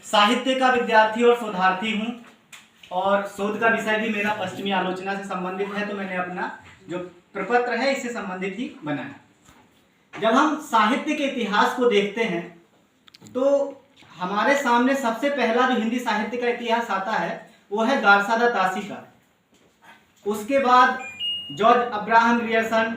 साहित्य का विद्यार्थी और शोधार्थी हूँ और शोध का विषय भी मेरा पश्चिमी आलोचना से संबंधित है, तो मैंने अपना जो प्रपत्र है इससे संबंधित ही बनाया। जब हम साहित्य के इतिहास को देखते हैं तो हमारे सामने सबसे पहला जो हिंदी साहित्य का इतिहास आता है वो है गारसादा तासी का। उसके बाद George Abraham Grierson,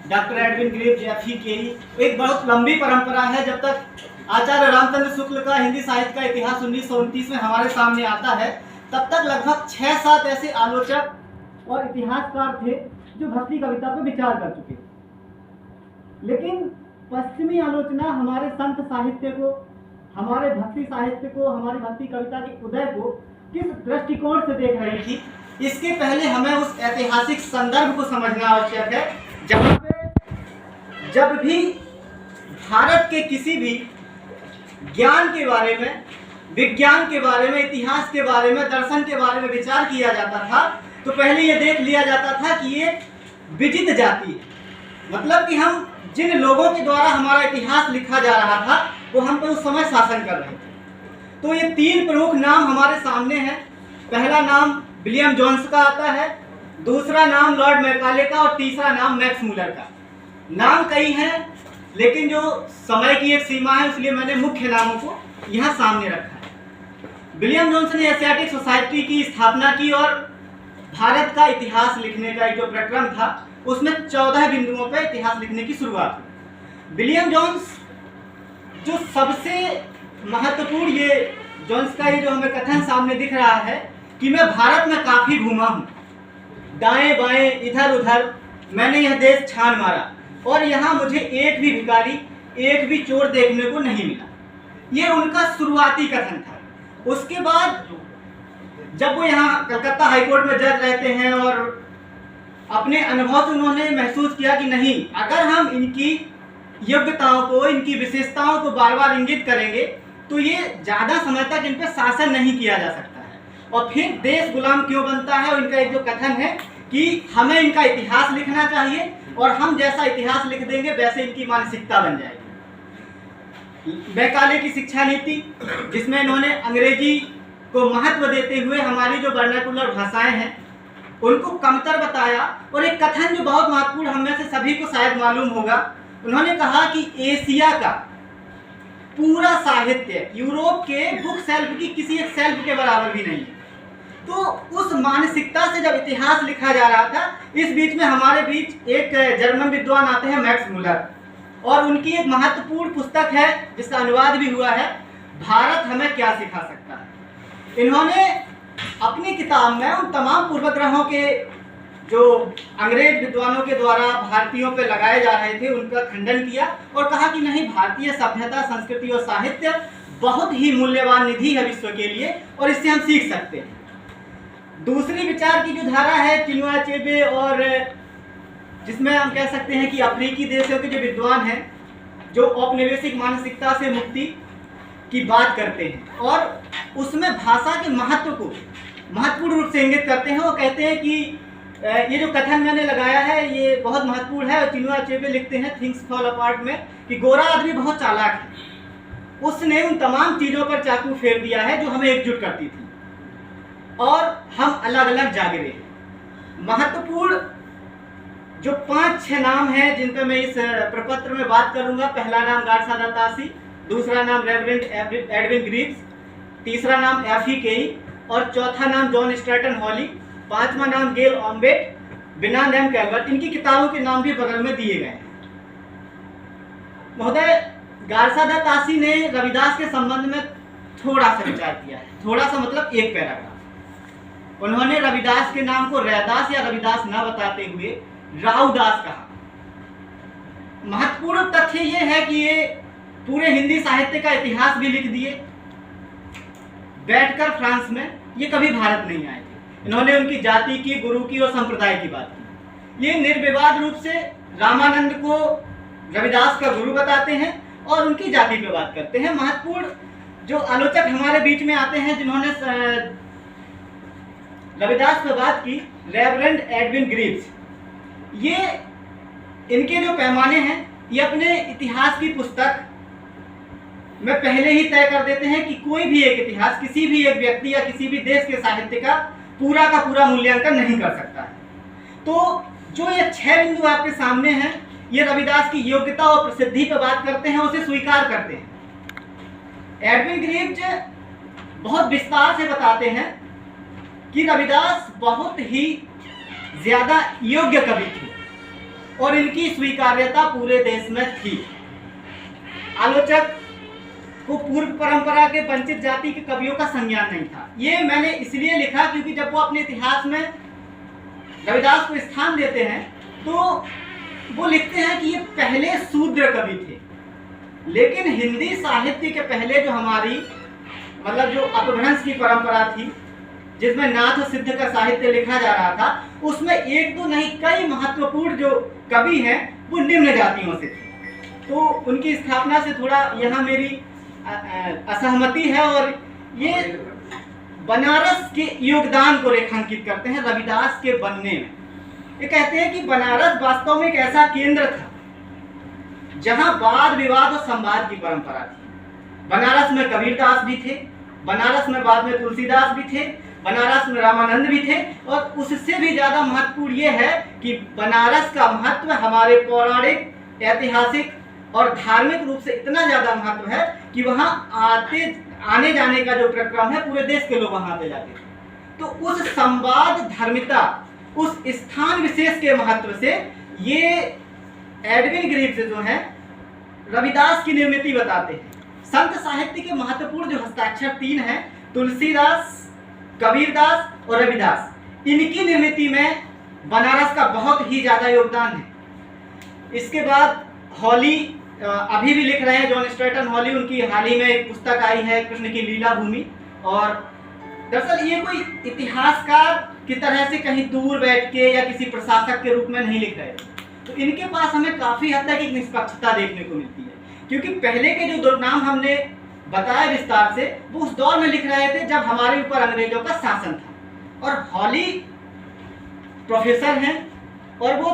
doctor Edwin Greaves, F E. Carey. एक बहुत लंबी परंपरा है। जब तक आचार्य रामचंद्र शुक्ल का हिंदी साहित्य का इतिहास 1929 में हमारे सामने आता है, तब तक लगभग 6-7 ऐसे आलोचक और इतिहासकार थे जो भक्ति कविता पर विचार कर चुके। लेकिन पश्चिमी आलोचना हमारे संत साहित्य को, हमारे भक्ति साहित्य को, हमारी भक्ति कविता के उदय को किस दृष्टिकोण से देख रही थी, इसके पहले हमें उस ऐतिहासिक संदर्भ को समझना आवश्यक है जहाँ पे जब भी भारत के किसी भी ज्ञान के बारे में, विज्ञान के बारे में, इतिहास के बारे में, दर्शन के बारे में विचार किया जाता था तो पहले ये देख लिया जाता था कि ये विजित जाति है। मतलब कि हम जिन लोगों के द्वारा हमारा इतिहास लिखा जा रहा था वो हम पे उस समय शासन कर रहे थे। तो ये 3 प्रमुख नाम हमारे सामने हैं। पहला नाम विलियम जोन्स का आता है, दूसरा नाम लॉर्ड मैकाले का और तीसरा नाम मैक्स मुलर का। नाम कई हैं लेकिन जो समय की एक सीमा है इसलिए मैंने मुख्य नामों को यहाँ सामने रखा है। विलियम जोन्स ने एशियाटिक सोसाइटी की स्थापना की और भारत का इतिहास लिखने का एक जो प्रक्रम था उसमें 14 बिंदुओं पर इतिहास लिखने की शुरुआत हुई। विलियम जोन्स जो सबसे महत्वपूर्ण, ये जोन्स का ये जो हमें कथन सामने दिख रहा है कि मैं भारत में काफ़ी घूमा हूँ, दाएं बाएं इधर उधर मैंने यह देश छान मारा और यहाँ मुझे एक भी भिखारी, एक भी चोर देखने को नहीं मिला। ये उनका शुरुआती कथन था। उसके बाद जब वो यहाँ कलकत्ता हाईकोर्ट में जज रहते हैं और अपने अनुभव से उन्होंने महसूस किया कि नहीं, अगर हम इनकी योग्यताओं को, इनकी विशेषताओं को बार बार इंगित करेंगे तो ये ज़्यादा समय तक इन पर शासन नहीं किया जा सकता है और फिर देश गुलाम क्यों बनता है। और इनका एक जो कथन है कि हमें इनका इतिहास लिखना चाहिए और हम जैसा इतिहास लिख देंगे वैसे इनकी मानसिकता बन जाएगी। मैकाले की शिक्षा नीति, जिसमें इन्होंने अंग्रेजी को महत्व देते हुए हमारी जो वर्नाकुलर भाषाएं हैं उनको कमतर बताया। और एक कथन जो बहुत महत्वपूर्ण, हम में से सभी को शायद मालूम होगा, उन्होंने कहा कि एशिया का पूरा साहित्य यूरोप के बुक सेल्फ की किसी एक सेल्फ के बराबर भी नहीं है। तो उस मानसिकता से जब इतिहास लिखा जा रहा था, इस बीच में हमारे बीच एक जर्मन विद्वान आते हैं मैक्स मुलर, और उनकी एक महत्वपूर्ण पुस्तक है जिसका अनुवाद भी हुआ है, भारत हमें क्या सिखा सकता है। इन्होंने अपनी किताब में उन तमाम पूर्वग्रहों के जो अंग्रेज विद्वानों के द्वारा भारतीयों पर लगाए जा रहे थे उनका खंडन किया और कहा कि नहीं, भारतीय सभ्यता, संस्कृति और साहित्य बहुत ही मूल्यवान निधि है विश्व के लिए और इससे हम सीख सकते हैं। दूसरी विचार की जो धारा है चिनुआ अचेबे, और जिसमें हम कह सकते हैं कि अफ्रीकी देशों के जो विद्वान हैं जो औपनिवेशिक मानसिकता से मुक्ति की बात करते हैं और उसमें भाषा के महत्व को महत्वपूर्ण रूप से इंगित करते हैं। वो कहते हैं कि ये जो कथन मैंने लगाया है ये बहुत महत्वपूर्ण है। और चिनुआ अचेबे लिखते हैं थिंग्स फॉल अपार्ट में कि गोरा आदमी बहुत चालाक है, उसने उन तमाम चीज़ों पर चाकू फेर दिया है जो हमें एकजुट करती थी और हम अलग अलग जागे रहे। महत्वपूर्ण जो 5-6 नाम हैं जिन पर मैं इस प्रपत्र में बात करूंगा, पहला नाम गारसादा तासी, दूसरा नाम रेवरेंड एडविन ग्रीव्स, तीसरा नाम एफ.ई. केरी और चौथा नाम जॉन स्ट्रैटन हॉली, पांचवा नाम गेल ऑम्बेट, बिनान कैल्वर्ट। इनकी किताबों के नाम भी बगल में दिए गए हैं। महोदय, गारसादा तासी ने रविदास के संबंध में थोड़ा सा विचार किया है, थोड़ा सा मतलब एक पैराग्राफ। उन्होंने रविदास के नाम को रैदास या रविदास न बताते हुए राउदास कहा। महत्वपूर्ण तथ्य ये है कि ये पूरे हिंदी साहित्य का इतिहास भी लिख दिए बैठकर फ्रांस में। ये कभी भारत नहीं आए थे। इन्होंने उनकी जाति की, गुरु की और संप्रदाय की बात की। ये निर्विवाद रूप से रामानंद को रविदास का गुरु बताते हैं और उनकी जाति पे बात करते हैं। महत्वपूर्ण जो आलोचक हमारे बीच में आते हैं जिन्होंने रविदास पर बात की, रेवरेंड एडविन ग्रीव्स, ये इनके जो पैमाने हैं ये अपने इतिहास की पुस्तक में पहले ही तय कर देते हैं कि कोई भी एक इतिहास किसी भी एक व्यक्ति या किसी भी देश के साहित्य का पूरा मूल्यांकन नहीं कर सकता है। तो जो ये 6 बिंदु आपके सामने हैं, ये रविदास की योग्यता और प्रसिद्धि पर बात करते हैं, उसे स्वीकार करते हैं। एडविन ग्रीव्ज बहुत विस्तार से बताते हैं कि रविदास बहुत ही ज्यादा योग्य कवि थे और इनकी स्वीकार्यता पूरे देश में थी। आलोचक को पूर्व परंपरा के वंचित जाति के कवियों का संज्ञान नहीं था। ये मैंने इसलिए लिखा क्योंकि जब वो अपने इतिहास में रविदास को स्थान देते हैं तो वो लिखते हैं कि ये पहले शूद्र कवि थे, लेकिन हिंदी साहित्य के पहले जो हमारी मतलब जो अपभ्रंश की परंपरा थी, जिसमें नाथ सिद्ध का साहित्य लिखा जा रहा था, उसमें एक दो नहीं कई महत्वपूर्ण जो कवि हैं वो निम्न जातियों से थे। तो उनकी स्थापना से थोड़ा यहाँ मेरी असहमति है और ये बनारस के योगदान को रेखांकित करते हैं रविदास के बनने में। ये कहते हैं कि बनारस वास्तव में एक ऐसा केंद्र था जहां वाद विवाद और संवाद की परंपरा थी। बनारस में कबीरदास भी थे, बनारस में बाद में तुलसीदास भी थे, बनारस में रामानंद भी थे, और उससे भी ज्यादा महत्वपूर्ण ये है कि बनारस का महत्व हमारे पौराणिक, ऐतिहासिक और धार्मिक रूप से इतना ज्यादा महत्व है कि वहां आने जाने का जो प्रक्रम है पूरे देश के लोग वहां आते जाते थे। तो उस संवाद धर्मिता, उस स्थान विशेष के महत्व से ये एडविन ग्रीव्स जो है रविदास की निर्मिति बताते हैं। संत साहित्य के महत्वपूर्ण जो हस्ताक्षर 3 हैं, तुलसीदास, कबीरदास और रविदास, इनकी निर्मिति में बनारस का बहुत ही ज्यादा योगदान है। इसके बाद हॉली अभी भी लिख रहे हैं, जॉन स्ट्रैटन हॉली, उनकी हाल ही में एक पुस्तक आई है कृष्ण की लीला भूमि, और दरअसल ये कोई इतिहासकार की तरह से कहीं दूर बैठ के या किसी प्रशासक के रूप में नहीं लिख रहे। तो इनके पास हमें काफी हद तक एक निष्पक्षता देखने को मिलती है, क्योंकि पहले के जो नाम हमने बताया विस्तार से, वो उस दौर में लिख रहे थे जब हमारे ऊपर अंग्रेजों का शासन था। और हॉली प्रोफेसर हैं और वो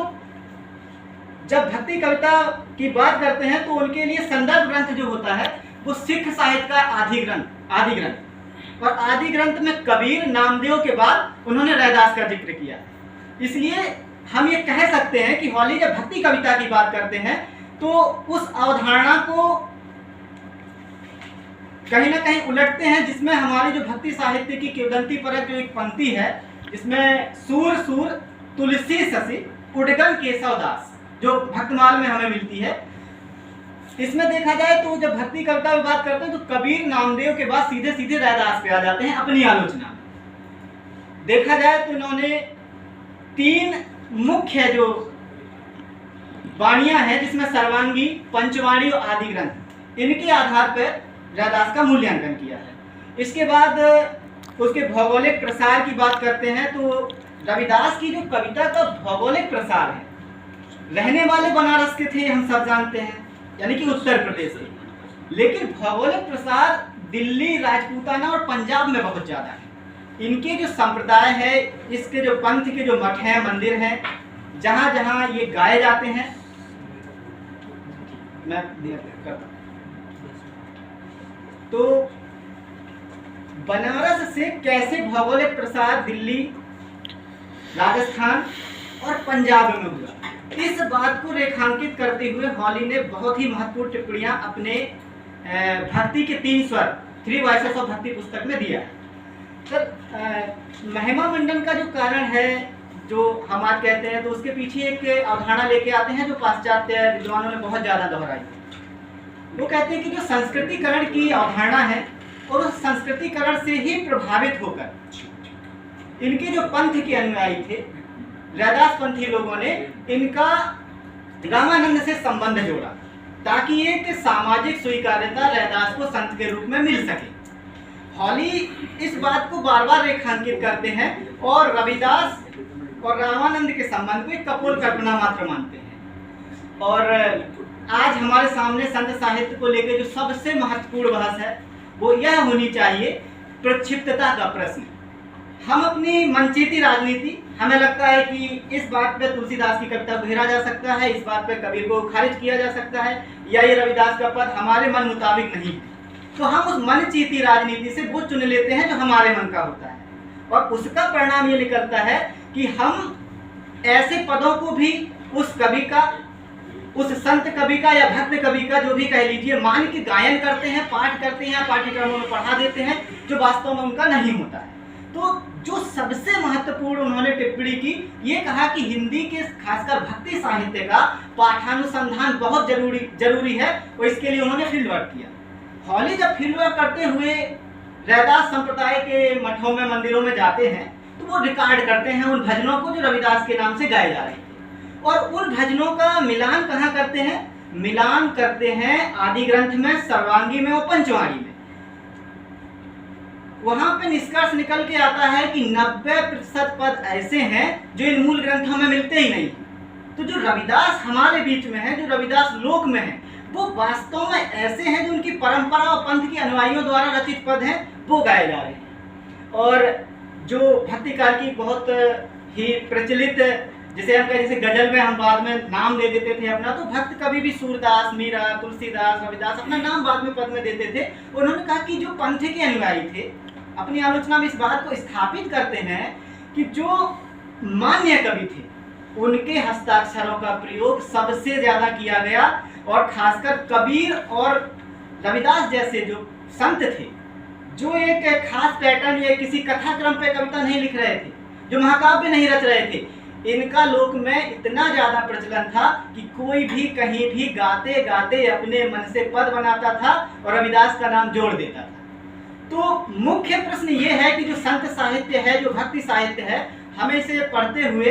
जब भक्ति कविता की बात करते हैं तो उनके लिए संदर्भ ग्रंथ जो होता है वो सिख साहित्य का आदि ग्रंथ, और आदि ग्रंथ में कबीर, नामदेव के बाद उन्होंने रैदास का जिक्र किया। इसलिए हम ये कह सकते हैं कि हॉली जब भक्ति कविता की बात करते हैं तो उस अवधारणा को कहीं ना कहीं उलटते हैं, जिसमें हमारी जो भक्ति साहित्य की किंवदंती परक जो एक पंक्ति है, जिसमें सूर सूर तुलसी शशि उडगन केशव दास, जो भक्तमाल में हमें मिलती है, इसमें देखा जाए तो जब भक्ति कविता में बात करते हैं तो कबीर, नामदेव के बाद सीधे सीधे रैदास पे आ जाते हैं अपनी आलोचना। देखा जाए तो इन्होंने 3 मुख्य जो वाणियां हैं, जिसमें सर्वांगी, पंचवाणी और आदि ग्रंथ, इनके आधार पर रैदास का मूल्यांकन किया है। इसके बाद उसके भौगोलिक प्रसार की बात करते हैं तो रविदास की जो कविता का भौगोलिक प्रसार है, रहने वाले बनारस के थे, हम सब जानते हैं, यानी कि उत्तर प्रदेश के, लेकिन भौगोलिक प्रसार दिल्ली, राजपूताना और पंजाब में बहुत ज्यादा है। इनके जो संप्रदाय है, इसके जो पंथ के जो मठ हैं, मंदिर हैं, जहां जहां ये गाए जाते हैं, मैं करता हूं। तो बनारस से कैसे भौगोलिक प्रसार दिल्ली, राजस्थान और पंजाब में हुआ, इस बात को रेखांकित करते हुए हॉली ने बहुत ही महत्वपूर्ण टिप्पणियां अपने भक्ति के 3 स्वर, 3 वॉइसेस ऑफ भक्ति पुस्तक में दिया है। सर, महिमा मंडन का जो कारण है, जो हम आज कहते हैं, तो उसके पीछे एक अवधारणा लेके आते हैं जो पाश्चात्य विद्वानों ने बहुत ज्यादा दोहराई। वो कहते हैं कि जो संस्कृतिकरण की अवधारणा है, और उस संस्कृतिकरण से ही प्रभावित होकर इनके जो पंथ के अनुयायी थे, रैदास पंथी लोगों ने इनका रामानंद से संबंध जोड़ा, ताकि एक सामाजिक स्वीकार्यता रैदास को संत के रूप में मिल सके। हॉली इस बात को बार बार रेखांकित करते हैं और रविदास और रामानंद के संबंध को एक कपोल कल्पना मात्र मानते हैं। और आज हमारे सामने संत साहित्य को लेकर जो सबसे महत्वपूर्ण बहस है वो यह होनी चाहिए, प्रक्षिप्तता का प्रश्न। हम अपनी मनचीती राजनीति, हमें लगता है कि इस बात पे तुलसीदास की कविता को घेरा जा सकता है, इस बात पे कबीर को खारिज किया जा सकता है, या ये रविदास का पद हमारे मन मुताबिक नहीं है। तो हम उस मनचीती राजनीति से वो चुन लेते हैं जो हमारे मन का होता है, और उसका परिणाम ये निकलता है कि हम ऐसे पदों को भी उस कवि का, उस संत कवि का या भक्त कवि का, जो भी कह लीजिए, मान के गायन करते हैं, पाठ करते हैं, पाठ्यक्रमों में पढ़ा देते हैं, जो वास्तव में उनका नहीं होता है। तो जो सबसे महत्वपूर्ण उन्होंने टिप्पणी की, ये कहा कि हिंदी के खासकर भक्ति साहित्य का पाठानुसंधान बहुत जरूरी है, और इसके लिए उन्होंने फील्ड वर्क किया। हॉली जब फील्ड वर्क करते हुए रविदास संप्रदाय के मठों में, मंदिरों में जाते हैं, तो वो रिकॉर्ड करते हैं उन भजनों को जो रविदास के नाम से गाए जा रहे थे, और उन भजनों का मिलान कहाँ करते हैं? मिलान करते हैं आदि ग्रंथ में, सर्वांगी में और पंचवाणी में। वहां पे निष्कर्ष निकल के आता है कि 90% पद ऐसे हैं जो इन मूल ग्रंथों में मिलते ही नहीं। तो जो रविदास हमारे बीच में है, जो रविदास लोक में है, वो वास्तव में ऐसे हैं जो उनकी परंपरा और पंथ के अनुयायियों द्वारा रचित पद हैं, वो गाए जा रहे हैं। और जो भक्ति काल की बहुत ही प्रचलित, जिसे हम कहें, जैसे गजल में हम बाद में नाम दे देते थे अपना, तो भक्त कभी भी सूरदास, मीरा, तुलसीदास, रविदास अपना नाम बाद में पद में देते थे। उन्होंने कहा कि जो पंथ के अनुयायी थे, अपनी आलोचना में इस बात को स्थापित करते हैं कि जो मान्य कवि थे, उनके हस्ताक्षरों का प्रयोग सबसे ज्यादा किया गया, और खासकर कबीर और रविदास जैसे जो संत थे, जो एक खास पैटर्न या किसी कथाक्रम पे कविता नहीं लिख रहे थे, जो महाकाव्य नहीं रच रहे थे, इनका लोक में इतना ज्यादा प्रचलन था कि कोई भी कहीं भी गाते गाते अपने मन से पद बनाता था और रविदास का नाम जोड़ देता था। तो मुख्य प्रश्न ये है कि जो संत साहित्य है, जो भक्ति साहित्य है, हमें इसे पढ़ते हुए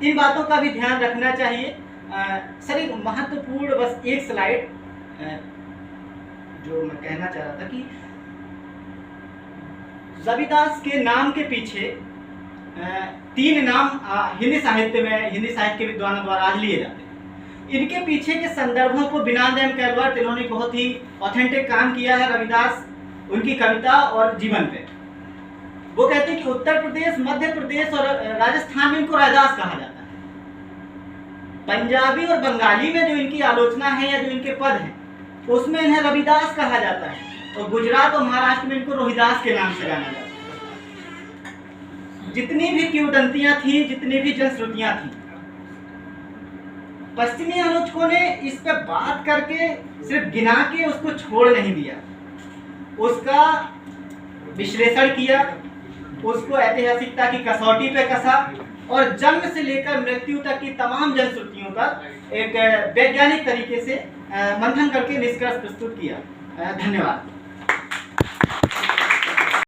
इन बातों का भी ध्यान रखना चाहिए। सर, एक महत्वपूर्ण बस एक स्लाइड जो मैं कहना चाह रहा था कि रविदास के नाम के पीछे 3 नाम हिंदी साहित्य में, हिंदी साहित्य के विद्वानों द्वारा आज लिए जाते हैं। इनके पीछे के संदर्भों को बिनाद एम कैलवर्ट, इन्होंने बहुत ही ऑथेंटिक काम किया है रविदास, उनकी कविता और जीवन पे। वो कहते हैं कि उत्तर प्रदेश, मध्य प्रदेश और राजस्थान में इनको रविदास कहा जाता है। पंजाबी और बंगाली में जो इनकी आलोचना है या जो इनके पद हैं, उसमें इन्हें रविदास कहा जाता है, और गुजरात और महाराष्ट्र में इनको रोहिदास के नाम से जाना जाता है। जितनी भी किंवदंतियां थी, जितनी भी जनश्रुतियां थी, पश्चिमी आलोचकों ने इस पे बात करके सिर्फ गिना के उसको छोड़ नहीं दिया, उसका विश्लेषण किया, उसको ऐतिहासिकता की कसौटी पे कसा, और जन्म से लेकर मृत्यु तक की तमाम जनश्रुतियों का एक वैज्ञानिक तरीके से मंथन करके निष्कर्ष प्रस्तुत किया। धन्यवाद।